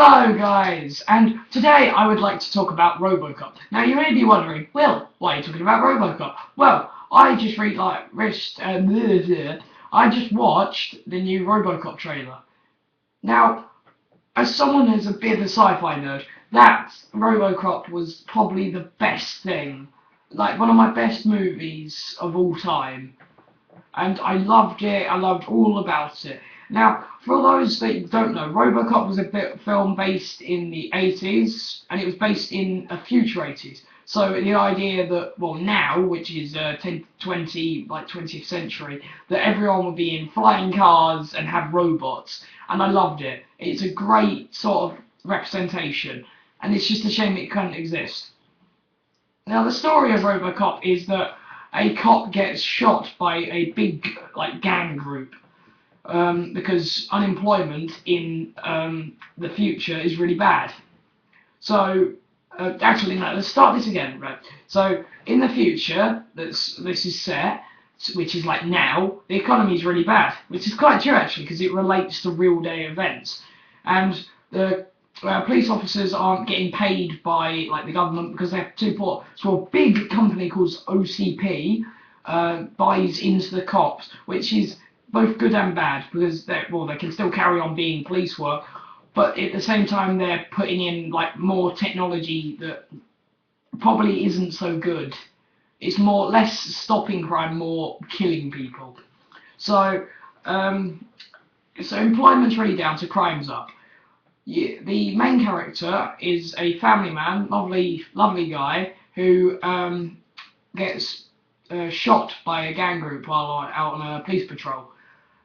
Hello guys, and today I would like to talk about Robocop. Now you may be wondering, Will, why are you talking about Robocop? Well, I just watched the new Robocop trailer. Now, as someone who's a bit of a sci-fi nerd, that Robocop was probably the best thing, like one of my best movies of all time. And I loved it. I loved all about it. Now, for those that don't know, Robocop was a film based in the 80s, and it was based in a future 80s. So the idea that, well, now, which is 20th century, that everyone would be in flying cars and have robots, and I loved it. It's a great sort of representation, and it's just a shame it couldn't exist. Now, the story of Robocop is that a cop gets shot by a big gang group because unemployment in the future is really bad. So actually, no, let's start this again. Right. So in the future, this is set, which is like now, the economy is really bad, which is quite true actually because it relates to real day events, and the police officers aren't getting paid by the government because they have too poor. So a big company called OCP buys into the cops, which is both good and bad because they can still carry on being police work, but at the same time they're putting in more technology that probably isn't so good. It's less stopping crime, more killing people. So employment's really down to crime's up. The main character is a family man, lovely guy, who gets shot by a gang group while out on a police patrol.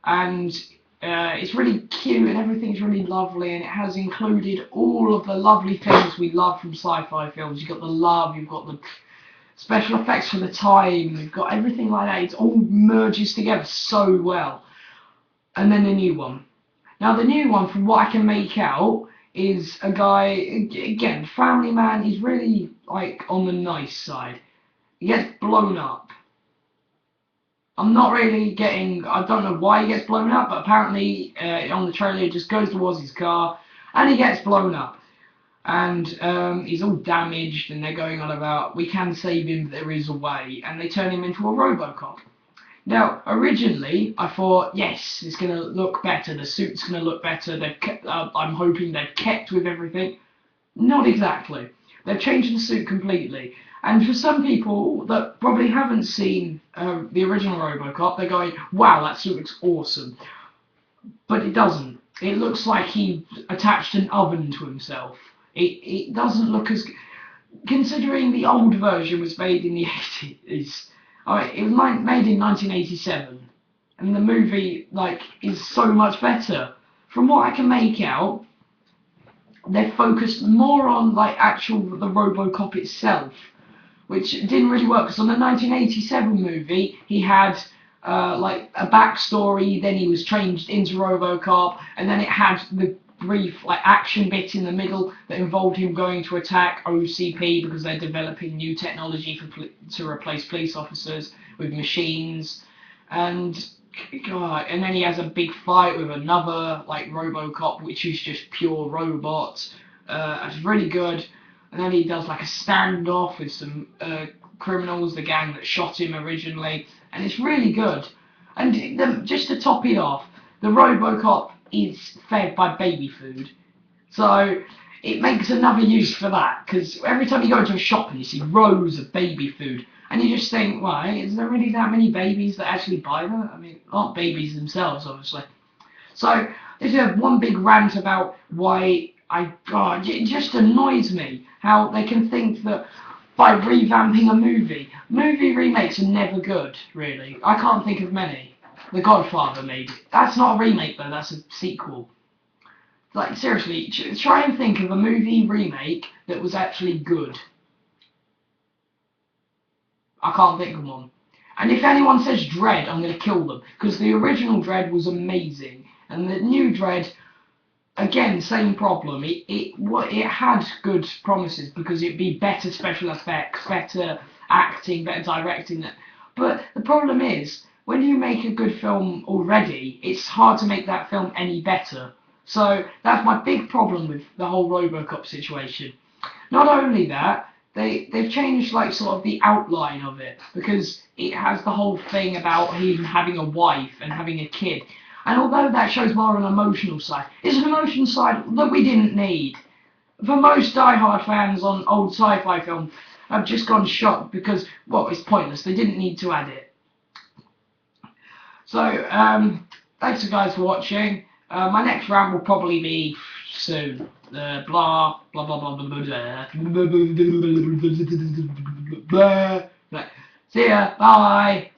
And it's really cute and everything's really lovely, and it has included all of the lovely things we love from sci-fi films. You've got the love, you've got the special effects for the time, you've got everything like that. It all merges together so well. And then the new one. Now the new one, from what I can make out, is a guy, again, family man. He's really on the nice side. He gets blown up. I'm not really getting, I don't know why he gets blown up, but apparently on the trailer he just goes towards his car and he gets blown up. And he's all damaged, and they're going on about, we can save him, but there is a way, and they turn him into a Robocop. Now, originally, I thought, yes, it's going to look better, the suit's going to look better, I'm hoping they've kept with everything. Not exactly. They've changed the suit completely. And for some people that probably haven't seen the original Robocop, they're going, wow, that suit looks awesome. But it doesn't. It looks like he attached an oven to himself. It doesn't look as... Considering the old version was made in the 80s... it was made in 1987, and the movie is so much better. From what I can make out, they've focused more on the Robocop itself, which didn't really work. Because on the 1987 movie, he had a backstory, then he was changed into Robocop, and then it had the brief action bit in the middle that involved him going to attack OCP because they're developing new technology to replace police officers with machines, and then he has a big fight with another Robocop, which is just pure robot. It's really good. And then he does a standoff with some criminals, the gang that shot him originally, and it's really good. And just to top it off, the Robocop is fed by baby food, so it makes another use for that, because every time you go into a shop and you see rows of baby food, and you just think, why, is there really that many babies that actually buy that? I mean, aren't babies themselves, obviously. So this is one big rant about why it just annoys me how they can think that by revamping a movie remakes are never good, really. I can't think of many. The Godfather, maybe. That's not a remake, though. That's a sequel. Seriously, try and think of a movie remake that was actually good. I can't think of one. And if anyone says Dredd, I'm going to kill them. Because the original Dredd was amazing. And the new Dredd, again, same problem. It had good promises because it'd be better special effects, better acting, better directing. But the problem is, when you make a good film already, it's hard to make that film any better. So that's my big problem with the whole Robocop situation. Not only that, they've changed like sort of the outline of it because it has the whole thing about him having a wife and having a kid. And although that shows more of an emotional side, it's an emotional side that we didn't need. For most die-hard fans on old sci-fi films have just gone shocked because, well, it's pointless. They didn't need to add it. So, thanks you guys for watching. My next rant will probably be soon. Blah, blah, blah, blah, blah, blah, blah. See ya, bye!